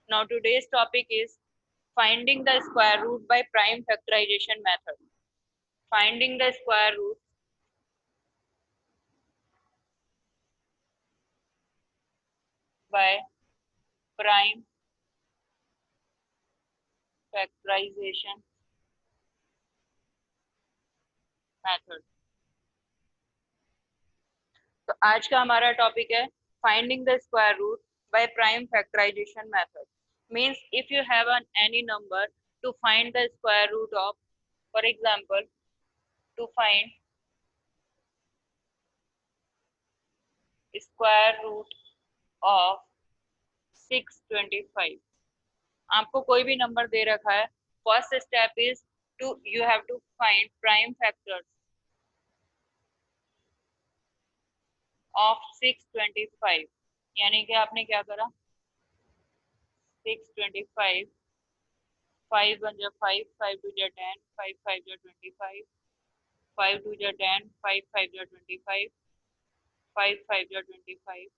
Now today's topic is finding the square root by prime factorization method. Finding the square root by prime factorization method. तो आज का हमारा topic है finding the square root by prime factorisation method. Means if you have an any number to find the square root of, for example, to find square root of 625. आपको कोई भी number दे रखा है, first step is to you have to find prime factors of 625. यानी कि आपने क्या करा, 625, 5 1 जा 5, 5 2 जा 10, 5 5 जा 25, 5 2 जा 10, 5 5 जा 25, 5 5 जा 25,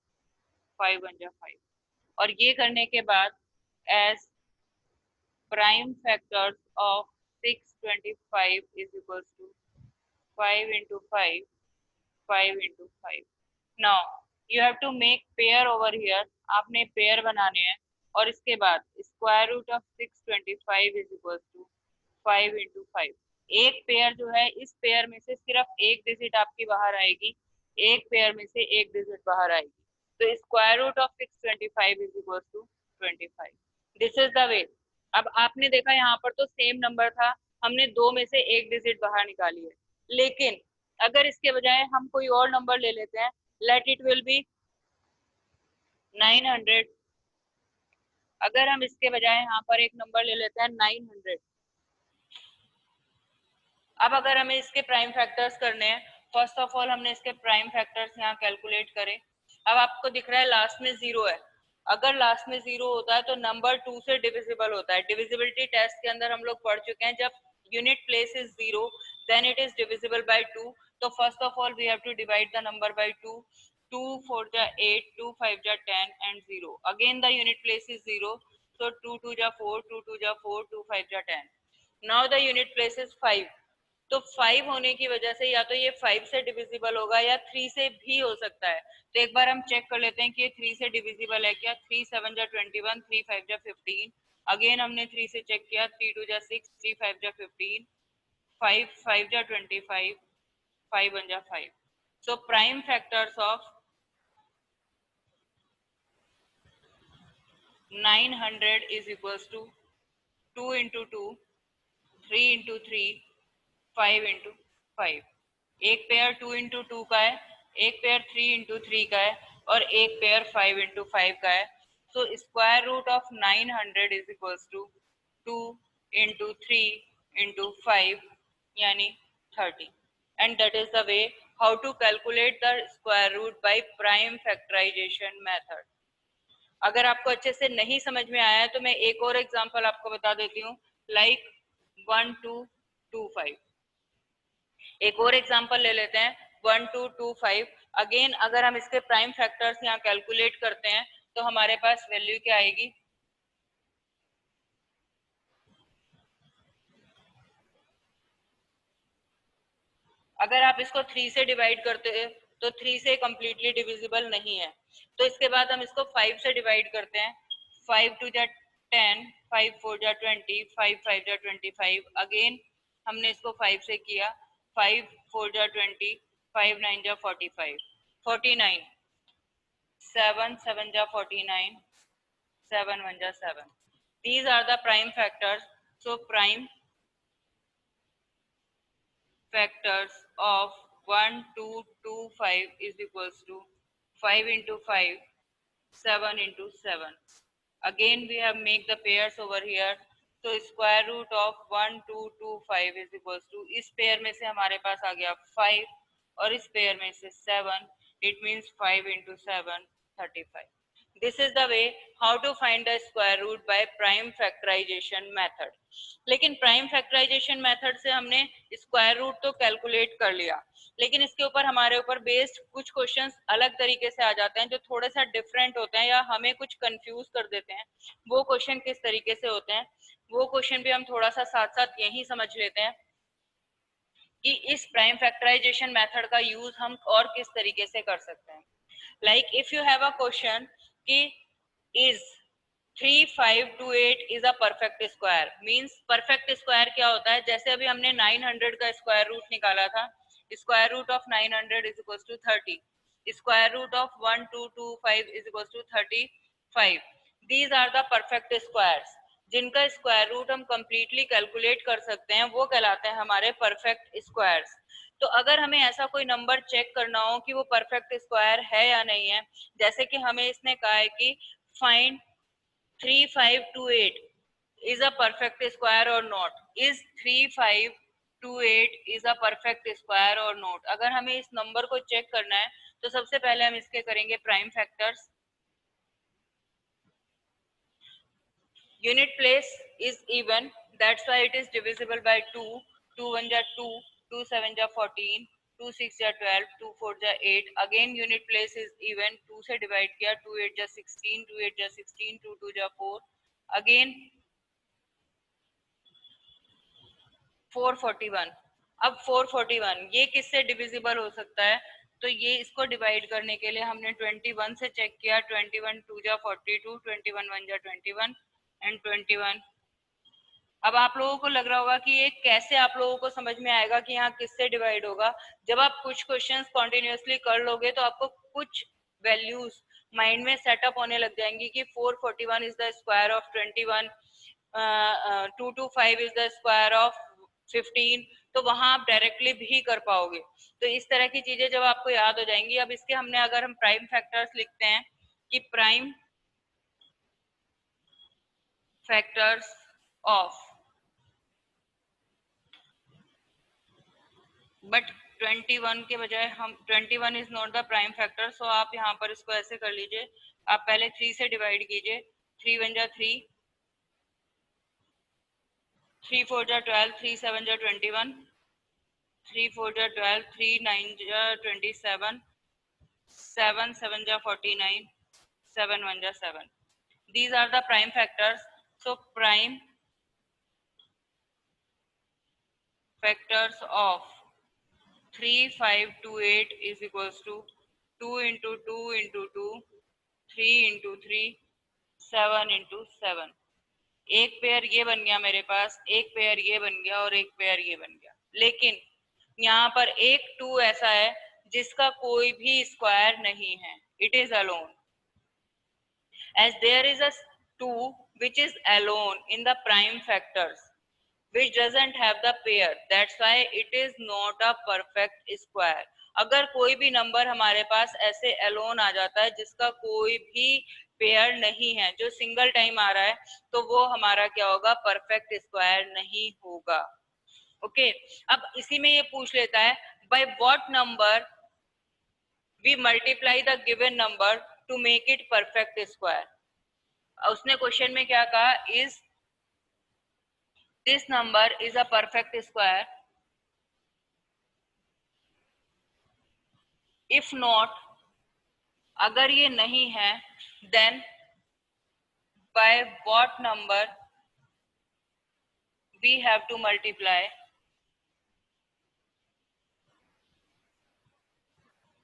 5 1 जा 5. और ये करने के बाद as prime factors of 625 is equals to 5 into 5, 5 into 5. Now you have to make pair over here. आपने पेयर बनाने हैं और इसके बाद square root of 625 is equal to 5 into 5. एक पेयर जो है, इस पेयर में से सिर्फ एक डिजिट आपकी बाहर आएगी, एक पेयर में से एक डिजिट बाहर आएगी. तो square root of 625 is equal to 25. This is the way. अब आपने देखा यहाँ पर तो सेम नंबर था, हमने दो में से एक डिजिट बाहर निकाली है. लेकिन अगर इसके बजाय हम कोई और नंबर ले लेते हैं, लेट इट विल बी 900. अगर हम इसके बजाय यहाँ पर एक नंबर ले लेते हैं 900. अब अगर हमें इसके प्राइम फैक्टर्स करने हैं, फर्स्ट ऑफ ऑल हमने इसके प्राइम फैक्टर्स यहाँ कैलकुलेट करें. अब आपको दिख रहा है लास्ट में जीरो है. अगर लास्ट में जीरो होता है तो नंबर 2 से डिविजिबल होता है. डिविजिबिलिटी टेस्ट के अंदर हम लोग पढ़ चुके हैं, जब unit place is zero then it is divisible by 2. तो first of all we have to divide the number by 2. 2 4 जा 8, 2 5 जा 10 and 0. Again the unit place is 0, so 2 2 जा 4, 2 2 जा 4, 2 5 जा 10. Now the unit place is 5. तो 5 होने की वजह से या तो ये 5 से डिविजिबल होगा या 3 से भी हो सकता है. तो एक बार हम चेक कर लेते हैं कि ये 3 से डिविजिबल है क्या. 3 7 जा 21, 3 5 जा 15. अगेन हमने 3 से चेक किया, 3 2 जा 6, 3 5 जा 15, 5 5 जा 25, 5 1 जा 5. सो prime factors of 900 is equals to 2 into 2, 3 into 3, 5 into 5. एक पेयर 2 into 2 का है, एक पेयर 3 into 3 का है और एक पेयर 5 into 5 का है. So square root of 900 is equals to 2 into 3 into 5 यानी 30. And that is the way how to calculate the square root by prime factorization method. अगर आपको अच्छे से नहीं समझ में आया है तो मैं एक और एग्जांपल आपको बता देती हूँ, लाइक 1225. एक और एग्जांपल ले लेते हैं 1225. अगेन अगर हम इसके प्राइम फैक्टर्स यहाँ कैलकुलेट करते हैं तो हमारे पास वैल्यू क्या आएगी, अगर आप इसको 3 से डिवाइड करते हैं तो 3 से कम्प्लीटली डिविजिबल नहीं है. तो इसके बाद हम इसको 5 से डिवाइड करते हैं. 5 2 जा 10, 5 4 जा 20, 5 5 जा 25. अगेन हमने इसको 5 से किया, 5 4 जा 20, 5 9 जा 45, 49, 7 7 जा 49, 7 1 जा 7. These are the prime factors. So prime factors of 1 2 2 5 is equals to 5 into 5, 7 into 7. Again we have make the pairs over here. So square root of 1 2 2 5 is equals to, इस पेयर में से हमारे पास आ गया 5 और इस पेयर में से 7. It means 5 into 7 35. This is the way how to find the square root by prime factorisation method. लेकिन प्राइम फैक्टराइजेशन मेथड से हमने स्क्वायर रूट तो कैलकुलेट कर लिया, लेकिन इसके ऊपर हमारे ऊपर बेस्ड कुछ क्वेश्चंस अलग तरीके से आ जाते हैं जो थोड़े सा डिफरेंट होते हैं या हमें कुछ कंफ्यूज कर देते हैं। वो क्वेश्चन किस तरीके से होते हैं, वो क्वेश्चन भी हम थोड़ा सा साथ साथ यही समझ लेते हैं कि इस प्राइम फैक्टराइजेशन मेथड का यूज हम और किस तरीके से कर सकते हैं। Like if you have a question कि is 3528 is a perfect square, means perfect square क्या होता है, जैसे अभी हमने 900 का स्क्वायर रूट निकाला था, square root of 900 is equal to 30, square root of 1225 is equal to 35। These are the perfect squares, जिनका स्क्वायर रूट हम कंप्लीटली कैलकुलेट कर सकते हैं, वो कहलाते हैं हमारे परफेक्ट स्क्वायर्स। तो अगर हमें ऐसा कोई नंबर चेक करना हो कि वो परफेक्ट स्क्वायर है या नहीं है, जैसे कि हमें इसने कहा है कि find 3528 is a perfect square or not, is 3528 is a perfect square or not। अगर हमें इस नंबर को चेक करना है तो सबसे पहले हम इसके करेंगे prime factors. Unit place is even, that's why it is divisible by 2, 2 1 ja 2, 2 7 ja 14, 2 6 ja 12, 2 4 ja 8, again unit place is even, 2 से divide किया, 2 8 ja 16, 2 8 ja 16, 2 2 ja 4, again 441। अब 441 ये किससे डिविजिबल हो सकता है, तो ये इसको डिवाइड करने के लिए हमने 21 से चेक किया, 21 2 जा 42, 21 1 जा 21 एंड 21। अब आप लोगों को लग रहा होगा कि ये कैसे आप लोगों को समझ में आएगा कि यहाँ किससे डिवाइड होगा। जब आप कुछ क्वेश्चंस कॉन्टिन्यूसली कर लोगे तो आपको कुछ वैल्यूज माइंड में सेटअप होने लग जाएंगी कि 441 is the square of 21, 225 is the square of 15, तो वहां आप डायरेक्टली भी कर पाओगे। तो इस तरह की चीजें जब आपको याद हो जाएंगी, अब इसके हमने अगर हम प्राइम फैक्टर्स लिखते हैं कि प्राइम फैक्टर्स ऑफ, बट 21 के बजाय हम 21 is not the prime factor, so आप यहाँ पर इसको ऐसे कर लीजिए, आप पहले 3 से डिवाइड कीजिए, 3 1 जा 3, 3 4 जा 12, 3 7 जा 21, 3 4 जा 12, 3 9 जा 27, 7 7 जा 49, 7 1 जा 7। These are the prime factors. So prime factors of 3528 is equals to 2 into 2 into 2, 3 into 3, 7 into 7। एक पेयर ये बन गया मेरे पास, एक पेयर ये बन गया और एक पेयर ये बन गया। लेकिन यहाँ पर एक 2 ऐसा है जिसका कोई भी स्क्वायर नहीं है, it is alone, as there is a 2 which is alone in the prime factors which doesn't have the pair, that's why it is not a perfect square। अगर कोई भी नंबर हमारे पास ऐसे अलोन आ जाता है जिसका कोई भी पेयर नहीं है, जो सिंगल टाइम आ रहा है, तो वो हमारा क्या होगा, परफेक्ट स्क्वायर नहीं होगा। ओके अब इसी में ये पूछ लेता है by what number we multiply the given number to make it perfect square. उसने क्वेश्चन में क्या कहा, is this number is a perfect square, if not, अगर ये नहीं है, then by what number we have to multiply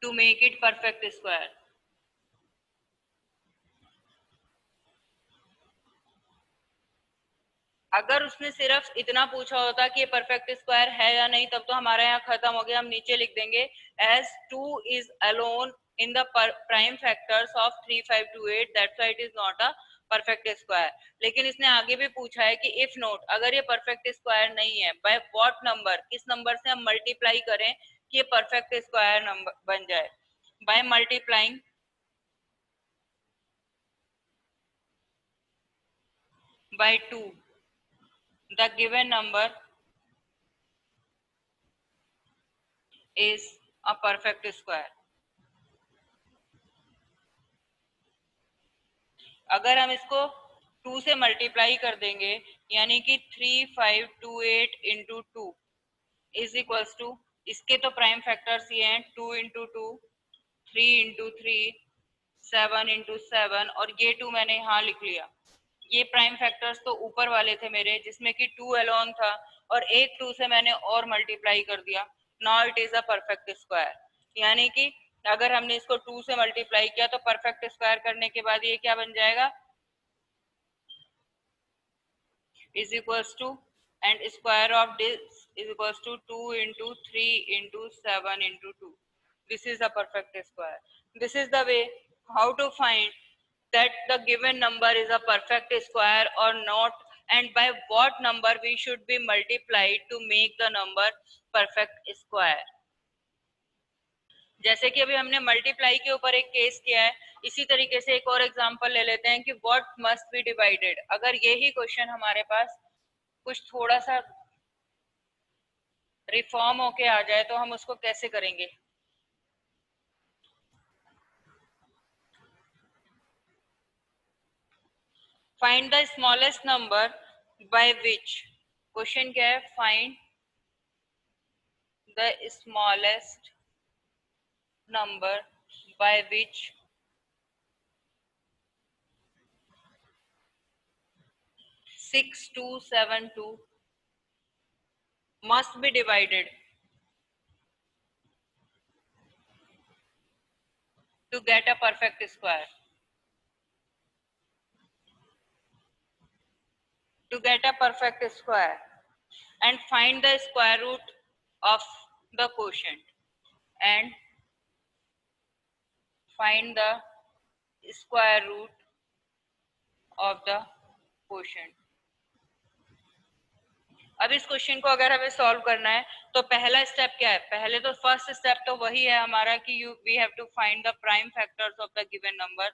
to make it perfect square. अगर उसने सिर्फ इतना पूछा होता कि ये परफेक्ट स्क्वायर है या नहीं, तब तो हमारा यहाँ खत्म हो गया, हम नीचे लिख देंगे as 2 is alone in the prime factors of 3528, that's why it is not a perfect square. लेकिन इसने आगे भी पूछा है कि इफ नॉट, अगर ये परफेक्ट स्क्वायर नहीं है, बाय व्हाट नंबर, किस नंबर से हम मल्टीप्लाई करें कि ये परफेक्ट स्क्वायर नंबर बन जाए, by multiplying by 2 the given number is a perfect square। अगर हम इसको 2 से मल्टीप्लाई कर देंगे यानी कि 3528 इंटू 2 इज इक्वल्स टू, इसके तो प्राइम फैक्टर्स ये हैं 2 इंटू 2, 3 इंटू 3, 7 इंटू 7 और ये 2 मैंने यहाँ लिख लिया। ये प्राइम फैक्टर्स तो ऊपर वाले थे मेरे जिसमें कि 2 अलोन था और एक 2 से मैंने और मल्टीप्लाई कर दिया। Now it is a perfect square, यानी कि अगर हमने इसको 2 से मल्टीप्लाई किया तो परफेक्ट स्क्वायर करने के बाद ये क्या बन जाएगा, is equals to, and square of this is equals to 2 into 3 into 7 into 2. This is a perfect square. This is the way how to find that the given number is a perfect square or not, and by what number we should be multiplied to make the number perfect square. जैसे कि अभी हमने multiply के ऊपर एक case किया है, इसी तरीके से एक और एग्जांपल ले लेते हैं कि व्हाट मस्ट बी डिवाइडेड। अगर यही क्वेश्चन हमारे पास कुछ थोड़ा सा रिफॉर्म होके आ जाए तो हम उसको कैसे करेंगे। Find the smallest number by which, question क्या है, find the smallest number by which 6272 must be divided to get a perfect square. To get a perfect square and find the square root of the quotient and find the square root of the quotient. अब इस question को अगर हमें solve करना है तो पहला step क्या है, पहले तो फर्स्ट स्टेप तो वही है हमारा कि we have to find the prime factors of the given number.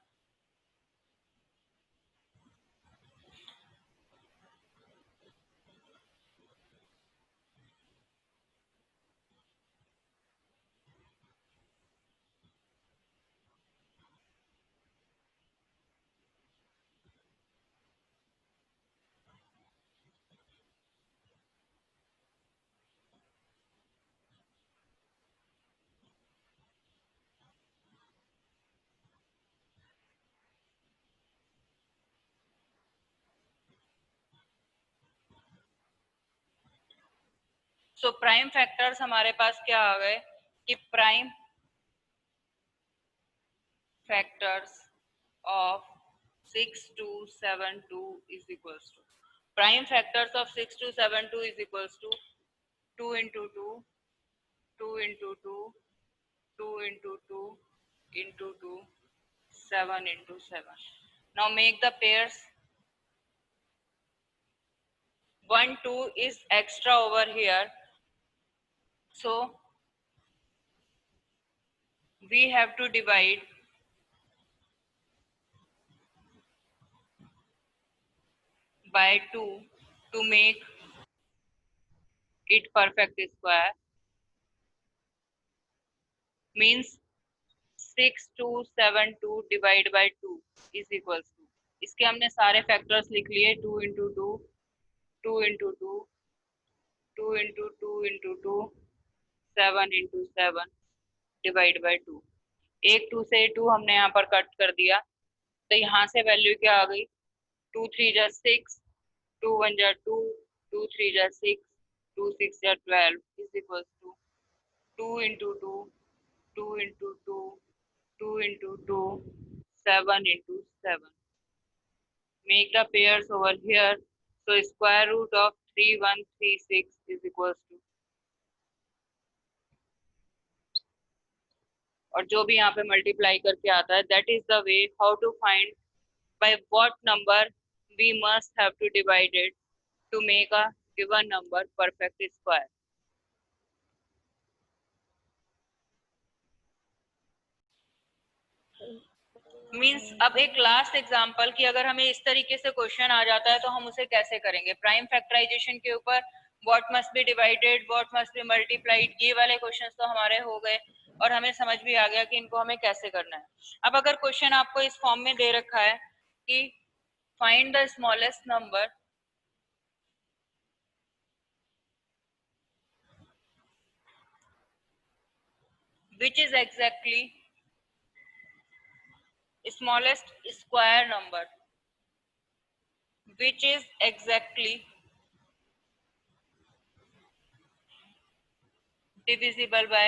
So prime factors हमारे पास क्या आ गए कि prime factors of 6272 is equals to, prime factors of 6272 is equals to 2 into 2, 2 into 2, 2 into 2 into 2, 7 into 7. Now make the pairs. 1 2 is extra over here, so we have to divide by 2 to make it perfect square, means 6272 divide by 2 is equals to, इसके हमने सारे factors लिख लिए 2 into 2, 2 into 2, 2 into 2 into 2, 7 into 7 divide by 2। एक 2 से 2 हमने यहाँ पर कट कर दिया तो यहाँ से वैल्यू क्या आ गई, 2 3 जा 6, 2 1 जा 2, 2 3 जा 6, 2 6 जा 12 is equals to 2 into 2, 2 into 2, 2 into 2, 7 into 7. Make the pairs over here. So square root of 3136 is equals to, और जो भी यहाँ पे मल्टीप्लाई करके आता है that is the way how to find by what number we must have to divide it to make a given number perfect square. Means अब एक लास्ट एग्जांपल कि अगर हमें इस तरीके से क्वेश्चन आ जाता है तो हम उसे कैसे करेंगे, प्राइम फैक्टराइजेशन के ऊपर what must be divided, what must be multiplied, ये वाले क्वेश्चंस तो हमारे हो गए और हमें समझ भी आ गया कि इनको हमें कैसे करना है। अब अगर क्वेश्चन आपको इस फॉर्म में दे रखा है कि find the smallest number which is exactly smallest square number which is exactly divisible by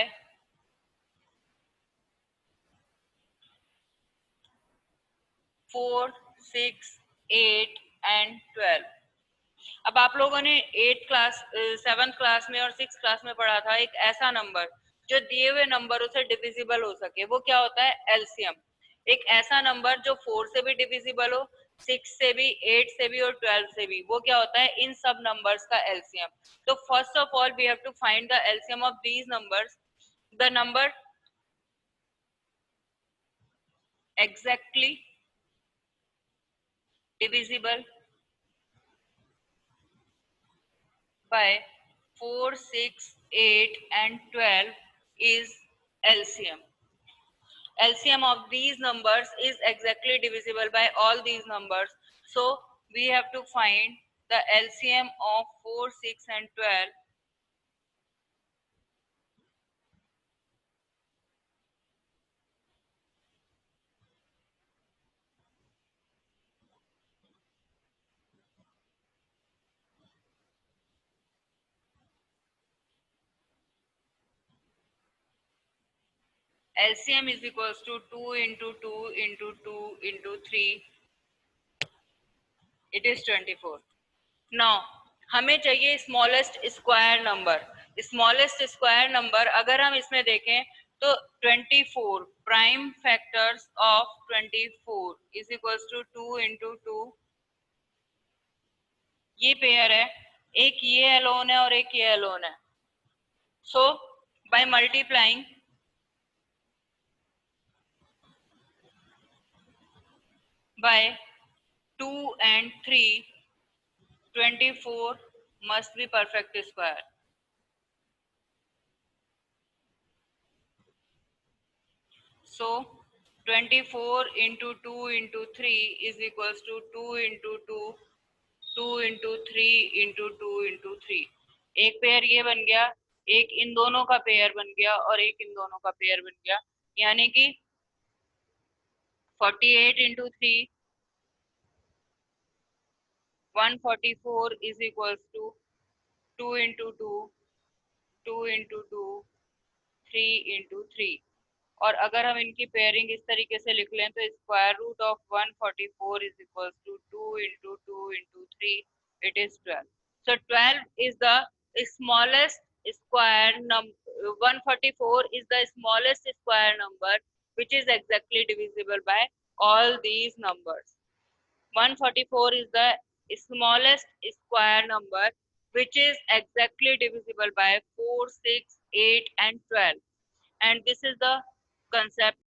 4, 6, 8 and 12। अब आप लोगों ने 8 क्लास 7th क्लास में और 6th क्लास में पढ़ा था एक ऐसा नंबर जो दिए हुए नंबरों से डिविजिबल हो सके, वो क्या होता है? एलसीएम। एक ऐसा नंबर जो 4 से भी डिविजिबल हो, 6 से भी, 8 से भी और 12 से भी, वो क्या होता है? इन सब नंबर्स का एलसीएम। तो first of all we have to find the LCM of these numbers. The number exactly divisible by 4, 6, 8 and 12 is LCM. LCM of these numbers is exactly divisible by all these numbers. So we have to find the LCM of 4, 6 and 12. LCM is equals to 2 into 2 into 2 into 3. It is 24. Now हमें चाहिए smallest square number. Smallest square number अगर हम इसमें देखें तो 24 prime factors of 24 is equals to 2 into 2। ये pair है, एक ये एलोन है और एक ये एलोन है। सो by multiplying by 2 and 3, 24 must be perfect square. So 24 into 2 into 3 is equals to 2 into 2, 2 into 3 into 2 into 3। एक पेयर ये बन गया, एक इन दोनों का पेयर बन गया और एक इन दोनों का पेयर बन गया, यानी कि 48 into 3 144 is equals to 2 into 2, 2 into 2, 3 into 3। और अगर हम इनकी पेयरिंग इस तरीके से लिख लें तो square root of 144 is equals to 2 into 2 into 3, it is 12। So 12 is the smallest square number, 144 is the smallest square number which is exactly divisible by all these numbers। 144 is the smallest square number which is exactly divisible by 4, 6, 8 and 12, and this is the concept